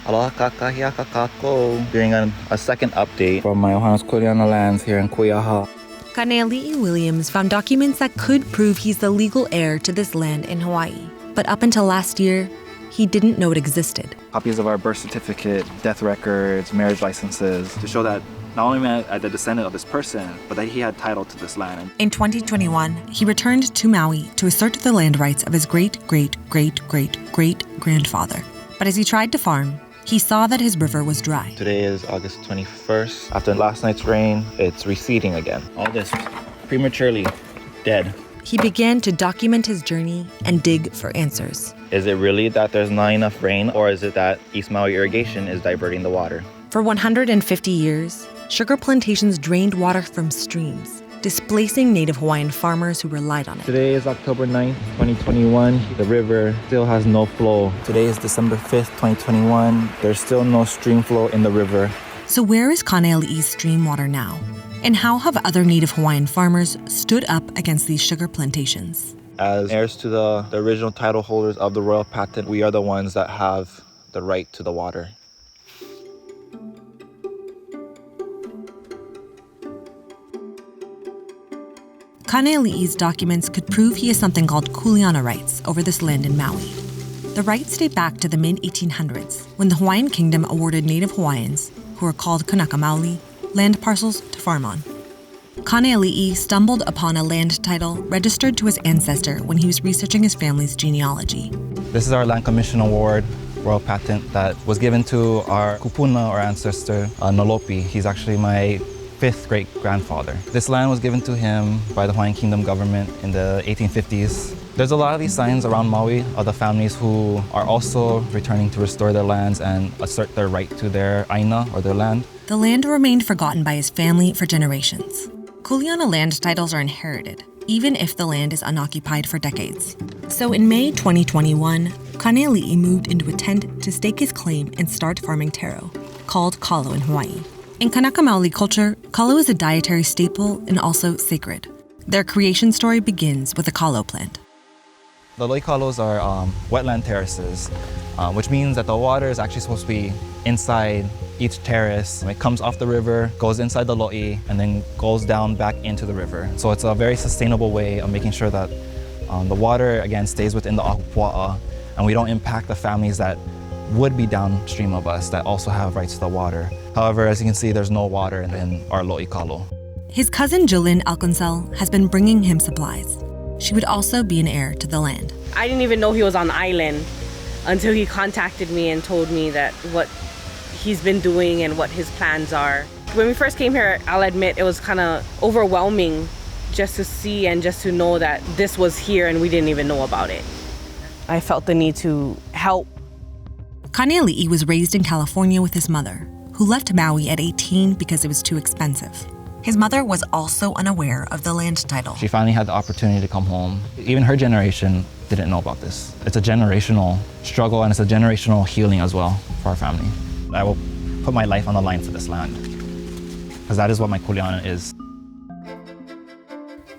Aloha kakahiaka kako. Doing a second update from my Ohana's Kuleana lands here in Kuiaha. Kaneali'i Williams found documents that could prove he's the legal heir to this land in Hawaii. But up until last year, he didn't know it existed. Copies of our birth certificate, death records, marriage licenses to show that not only am I the descendant of this person, but that he had title to this land. In 2021, he returned to Maui to assert the land rights of his great-great-great-great-great-grandfather. But as he tried to farm, he saw that his river was dry. Today is August 21st. After last night's rain, it's receding again. All this prematurely dead. He began to document his journey and dig for answers. Is it really that there's not enough rain, or is it that East Maui irrigation is diverting the water? For 150 years, sugar plantations drained water from streams, displacing Native Hawaiian farmers who relied on it. Today is October 9th, 2021. The river still has no flow. Today is December 5th, 2021. There's still no stream flow in the river. So where is Kaneali'i's stream water now? And how have other Native Hawaiian farmers stood up against these sugar plantations? As heirs to the original title holders of the royal patent, we are the ones that have the right to the water. Kaneali'i's documents could prove he has something called kuleana rights over this land in Maui. The rights date back to the mid-1800s, when the Hawaiian Kingdom awarded Native Hawaiians, who are called Kanaka Maoli, land parcels to farm on. Kaneali'i stumbled upon a land title registered to his ancestor when he was researching his family's genealogy. This is our Land Commission Award, royal patent that was given to our kupuna, or ancestor, Nalopi. He's actually my 5th great-grandfather. This land was given to him by the Hawaiian Kingdom government in the 1850s. There's a lot of these signs around Maui of the families who are also returning to restore their lands and assert their right to their aina, or their land. The land remained forgotten by his family for generations. Kuleana land titles are inherited, even if the land is unoccupied for decades. So in May 2021, Kaneali'i moved into a tent to stake his claim and start farming taro, called kalo in Hawaii. In Kanaka Maoli culture, kalo is a dietary staple and also sacred. Their creation story begins with a kalo plant. The lo'i kalos are wetland terraces, which means that the water is actually supposed to be inside each terrace. It comes off the river, goes inside the lo'i, and then goes down back into the river. So it's a very sustainable way of making sure that the water, again, stays within the ahupua'a, and we don't impact the families that would be downstream of us that also have rights to the water. However, as you can see, there's no water in our lo'i kalo. His cousin Jillian Alcancel has been bringing him supplies. She would also be an heir to the land. I didn't even know he was on the island until he contacted me and told me that what he's been doing and what his plans are. When we first came here, I'll admit it was kind of overwhelming just to see and just to know that this was here and we didn't even know about it. I felt the need to help. Kaneali'i was raised in California with his mother, who left Maui at 18 because it was too expensive. His mother was also unaware of the land title. She finally had the opportunity to come home. Even her generation didn't know about this. It's a generational struggle, and it's a generational healing as well for our family. I will put my life on the line for this land, because that is what my kuleana is.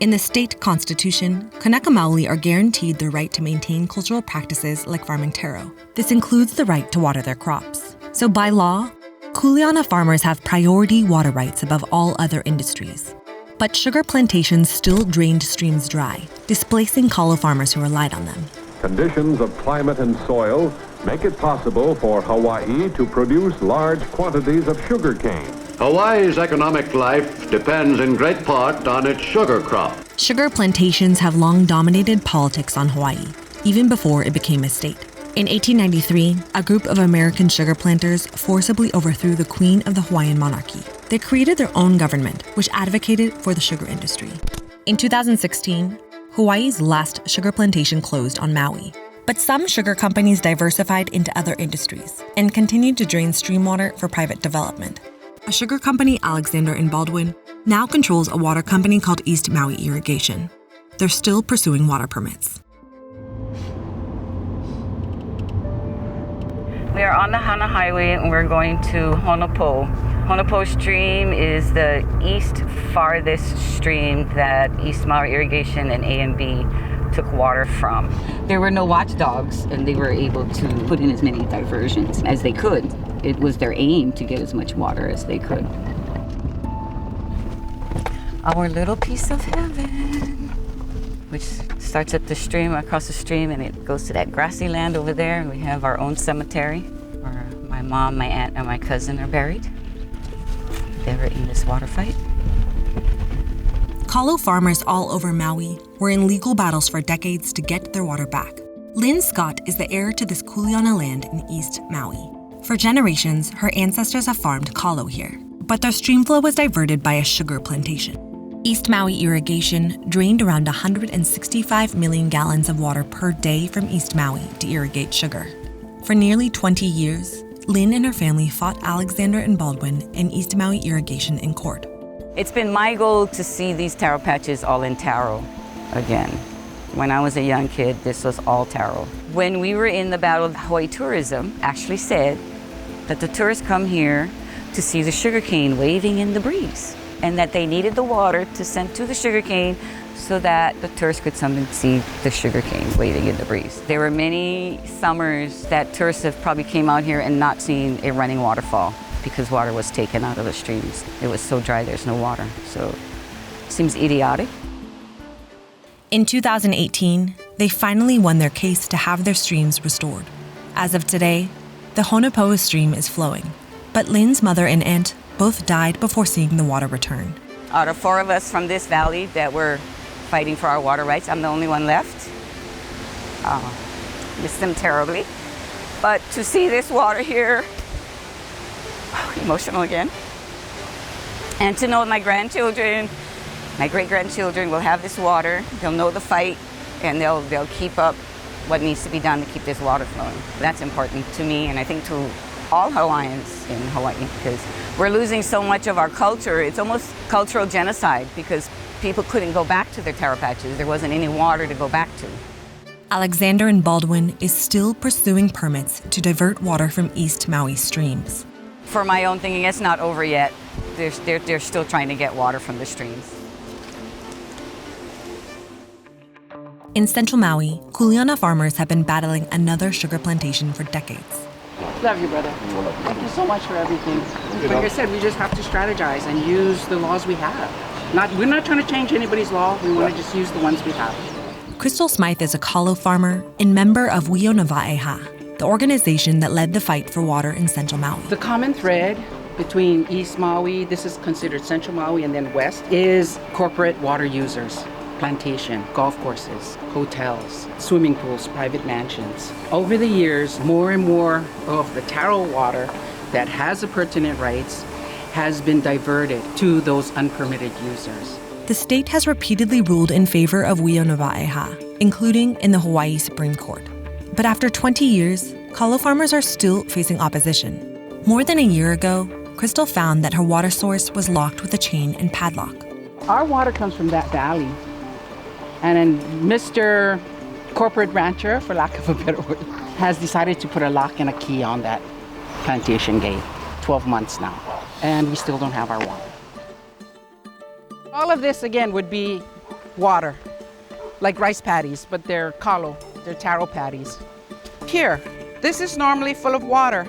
In the state constitution, Kanaka Maoli are guaranteed the right to maintain cultural practices like farming taro. This includes the right to water their crops. So by law, kuleana farmers have priority water rights above all other industries. But sugar plantations still drained streams dry, displacing kalo farmers who relied on them. Conditions of climate and soil make it possible for Hawaii to produce large quantities of sugar cane. Hawaii's economic life depends in great part on its sugar crop. Sugar plantations have long dominated politics on Hawaii, even before it became a state. In 1893, a group of American sugar planters forcibly overthrew the queen of the Hawaiian monarchy. They created their own government, which advocated for the sugar industry. In 2016, Hawaii's last sugar plantation closed on Maui. But some sugar companies diversified into other industries and continued to drain stream water for private development. A sugar company, Alexander and Baldwin, now controls a water company called East Maui Irrigation. They're still pursuing water permits. We are on the Hana Highway and we're going to Honopo. Honopo Stream is the east farthest stream that East Maui Irrigation and A&B took water from. There were no watchdogs, and they were able to put in as many diversions as they could. It was their aim to get as much water as they could. Our little piece of heaven, which starts at the stream, across the stream, and it goes to that grassy land over there, and we have our own cemetery where my mom, my aunt, and my cousin are buried. They were in this water fight. Kalo farmers all over Maui were in legal battles for decades to get their water back. Lynn Scott is the heir to this Kuleana land in East Maui. For generations, her ancestors have farmed kalo here, but their stream flow was diverted by a sugar plantation. East Maui irrigation drained around 165 million gallons of water per day from East Maui to irrigate sugar. For nearly 20 years, Lynn and her family fought Alexander and Baldwin and East Maui irrigation in court. It's been my goal to see these taro patches all in taro again. When I was a young kid, this was all taro. When we were in the battle, Hawaii tourism actually said that the tourists come here to see the sugarcane waving in the breeze, and that they needed the water to send to the sugarcane so that the tourists could come and see the sugarcane waving in the breeze. There were many summers that tourists have probably came out here and not seen a running waterfall because water was taken out of the streams. It was so dry, there's no water. So it seems idiotic. In 2018, they finally won their case to have their streams restored. As of today, the Honopo'a stream is flowing, but Lynn's mother and aunt both died before seeing the water return. Out of 4 of us from this valley that were fighting for our water rights, I'm the only one left. Miss them terribly. But to see this water here, emotional again. And to know my grandchildren, my great-grandchildren will have this water, they'll know the fight, and they'll keep up what needs to be done to keep this water flowing. That's important to me, and I think to all Hawaiians in Hawaii, because we're losing so much of our culture. It's almost cultural genocide because people couldn't go back to their taro patches. There wasn't any water to go back to. Alexander and Baldwin is still pursuing permits to divert water from East Maui streams. For my own thinking, it's not over yet. They're still trying to get water from the streams. In central Maui, Kuleana farmers have been battling another sugar plantation for decades. Love you, brother. Thank you so much for everything. Like I said, we just have to strategize and use the laws we have. We're not trying to change anybody's law. We want to just use the ones we have. Crystal Smythe is a kalo farmer and member of Wionavaeha, the organization that led the fight for water in central Maui. The common thread between East Maui, this is considered central Maui, and then west, is corporate water users. Plantation, golf courses, hotels, swimming pools, private mansions. Over the years, more and more of the taro water that has the pertinent rights has been diverted to those unpermitted users. The state has repeatedly ruled in favor of Wionavaeha, including in the Hawaii Supreme Court. But after 20 years, kalo farmers are still facing opposition. More than a year ago, Crystal found that her water source was locked with a chain and padlock. Our water comes from that valley. And then Mr. Corporate Rancher, for lack of a better word, has decided to put a lock and a key on that plantation gate. 12 months now. And we still don't have our water. All of this, again, would be water, like rice paddies, but they're kalo, they're taro patties. Here, this is normally full of water.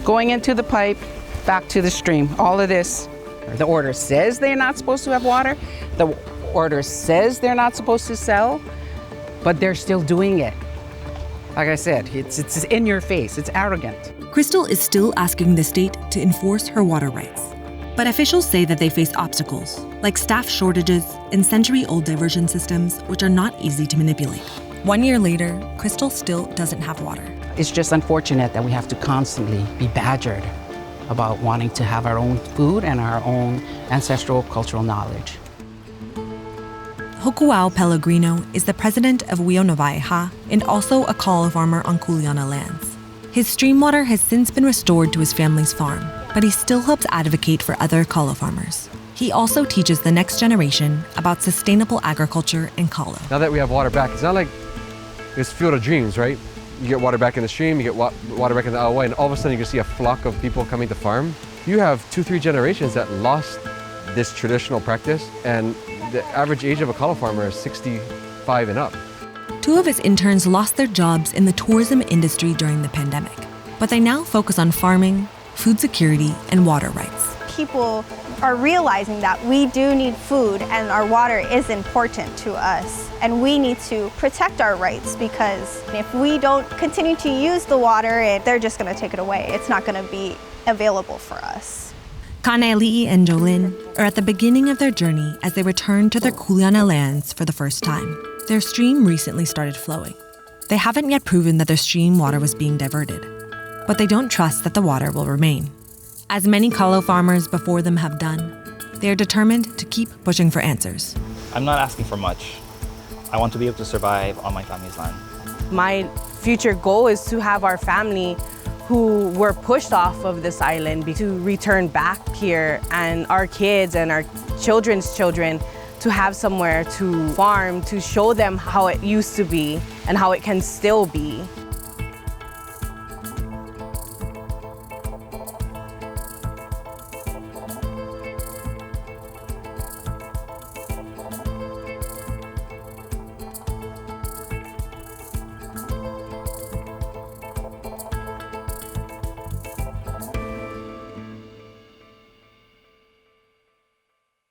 Going into the pipe, back to the stream. All of this, the order says they're not supposed to have water. The order says they're not supposed to sell, but they're still doing it. Like I said, it's in your face, it's arrogant. Crystal is still asking the state to enforce her water rights. But officials say that they face obstacles, like staff shortages and century-old diversion systems, which are not easy to manipulate. 1 year later, Crystal still doesn't have water. It's just unfortunate that we have to constantly be badgered about wanting to have our own food and our own ancestral cultural knowledge. Hokuau Pellegrino is the president of Wionavaeha and also a kalo farmer on Kuleana lands. His stream water has since been restored to his family's farm, but he still helps advocate for other kalo farmers. He also teaches the next generation about sustainable agriculture and kalo. Now that we have water back, it's not like this field of dreams, right? You get water back in the stream, you get water back in the Hawaii, and all of a sudden you can see a flock of people coming to farm. You have 2-3 generations that lost this traditional practice, and the average age of a kalo farmer is 65 and up. Two of his interns lost their jobs in the tourism industry during the pandemic, but they now focus on farming, food security, and water rights. People are realizing that we do need food and our water is important to us, and we need to protect our rights, because if we don't continue to use the water, they're just going to take it away. It's not going to be available for us. Kaneali'i and Jolyn are at the beginning of their journey as they return to their Kuleana lands for the first time. Their stream recently started flowing. They haven't yet proven that their stream water was being diverted, but they don't trust that the water will remain. As many kalo farmers before them have done, they are determined to keep pushing for answers. I'm not asking for much. I want to be able to survive on my family's land. My future goal is to have our family who were pushed off of this island to return back here, and our kids and our children's children to have somewhere to farm, to show them how it used to be and how it can still be.